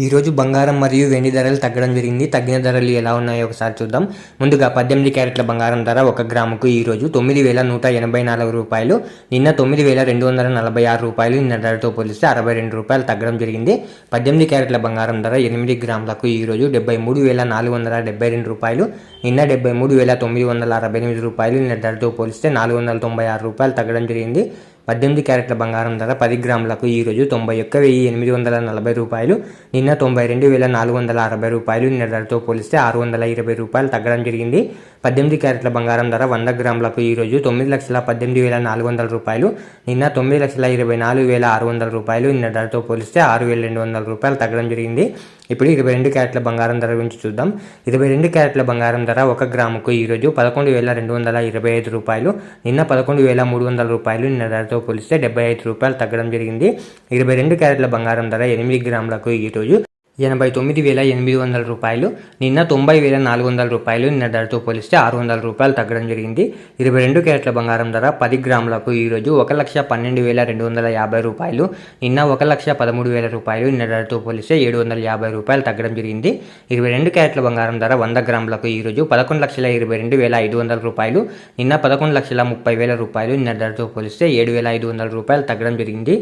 ఈరోజు బంగారం మరియు వెండి ధరలు తగ్గడం జరిగింది. తగ్గిన ధరలు ఎలా ఉన్నాయో ఒకసారి చూద్దాం. ముందుగా 18 క్యారెట్ల బంగారం ధర 1 గ్రాముకు ఈరోజు 9,184 రూపాయలు, నిన్న 9,246 రూపాయలు. నిన్న ధరతో పోలిస్తే 62 రూపాయలు తగ్గడం జరిగింది. 18 క్యారెట్ల బంగారం ధర 8 గ్రాములకు ఈరోజు 73,472 రూపాయలు, నిన్న 73,968 రూపాయలు. నిన్న ధరతో పోలిస్తే 496 రూపాయలు తగ్గడం జరిగింది. 18 క్యారెట్ల బంగారం ధర 10 గ్రాములకు ఈరోజు 91,840 రూపాయలు, నిన్న 92,460 రూపాయలు. నిన్న ధరతో పోలిస్తే 620 రూపాయలు తగ్గడం జరిగింది. 18 క్యారెట్ల బంగారం ధర 100 గ్రాములకు ఈరోజు 9,18,400 రూపాయలు, నిన్న 9,24,600 రూపాయలు. నిన్న ధరతో పోలిస్తే 6,200 రూపాయలు తగ్గడం జరిగింది. ఇప్పుడు 22 క్యారెట్ల బంగారం ధర గురించి చూద్దాం. 22 క్యారెట్ల బంగారం ధర 1 గ్రాముకు ఈరోజు 11,225 రూపాయలు, నిన్న 11,300 రూపాయలు. నిన్న ధరతో పోలిస్తే 75 రూపాయలు తగ్గడం జరిగింది. 22 క్యారెట్ల బంగారం ధర 8 గ్రాములకు ఈరోజు 89,800 రూపాయలు, నిన్న 90,400 రూపాయలు. నిన్న ధరతో పోలిస్తే 600 రూపాయలు తగ్గడం జరిగింది. 22 క్యారెట్ల బంగారం ధర 10 గ్రాములకు ఈరోజు 1,12,250 రూపాయలు, నిన్న 1,13,000 రూపాయలు. నిన్న ధరతో పోలిస్తే 750 రూపాయలు తగ్గడం జరిగింది. 22 క్యారెట్ల బంగారం ధర 100 గ్రాములకు ఈరోజు 11,22,500 రూపాయలు, నిన్న 11,30,000 రూపాయలు. నిన్న ధరతో పోలిస్తే 7,500 రూపాయలు తగ్గడం జరిగింది.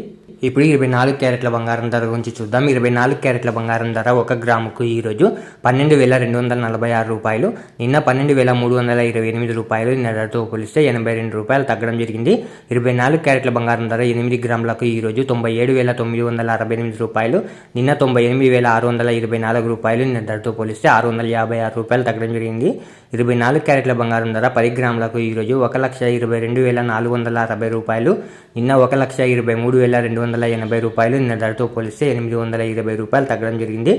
ఇప్పుడు 24 క్యారెట్ల బంగారం ధర గురించి చూద్దాం. 24 క్యారెట్ల బంగారం ధర 1 గ్రాముకు ఈరోజు 12,246 రూపాయలు, నిన్న 12,328 రూపాయలు. నిన్న ధరతో పోలిస్తే 82 రూపాయలు తగ్గడం జరిగింది. 24 క్యారెట్ల బంగారం ధర 8 గ్రాములకు ఈరోజు 97,968 రూపాయలు, నిన్న 98,624 రూపాయలు. నిన్న ధరతో పోలిస్తే 656 రూపాయలు తగ్గడం జరిగింది. 24 క్యారెట్ల బంగారం ధర 10 గ్రాములకు ఈరోజు 1,22,460 రూపాయలు, నిన్న 1,23,280 రూపాయలు. నిన్న ధరతో పోలిస్తే 820 రూపాయలు తగ్గడం జరిగింది.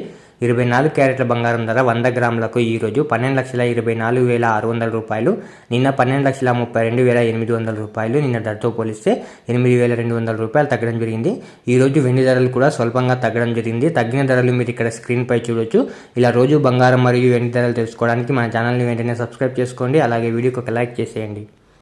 24 క్యారెట్ల బంగారం ధర 100 గ్రాములకు ఈరోజు 12,24,600 రూపాయలు, నిన్న 12,32,800 రూపాయలు. నిన్న ధరతో పోలిస్తే 8,200 రూపాయలు తగ్గడం జరిగింది. ఈరోజు వెండి ధరలు కూడా స్వల్పంగా తగ్గడం జరిగింది. తగ్గిన ధరలు మీరు ఇక్కడ స్క్రీన్పై చూడొచ్చు. ఇలా రోజు బంగారం మరియు వెండి ధరలు తెలుసుకోవడానికి మన ఛానల్ని వెంటనే సబ్స్క్రైబ్ చేసుకోండి. అలాగే వీడియోకి ఒక లైక్ చేసేయండి.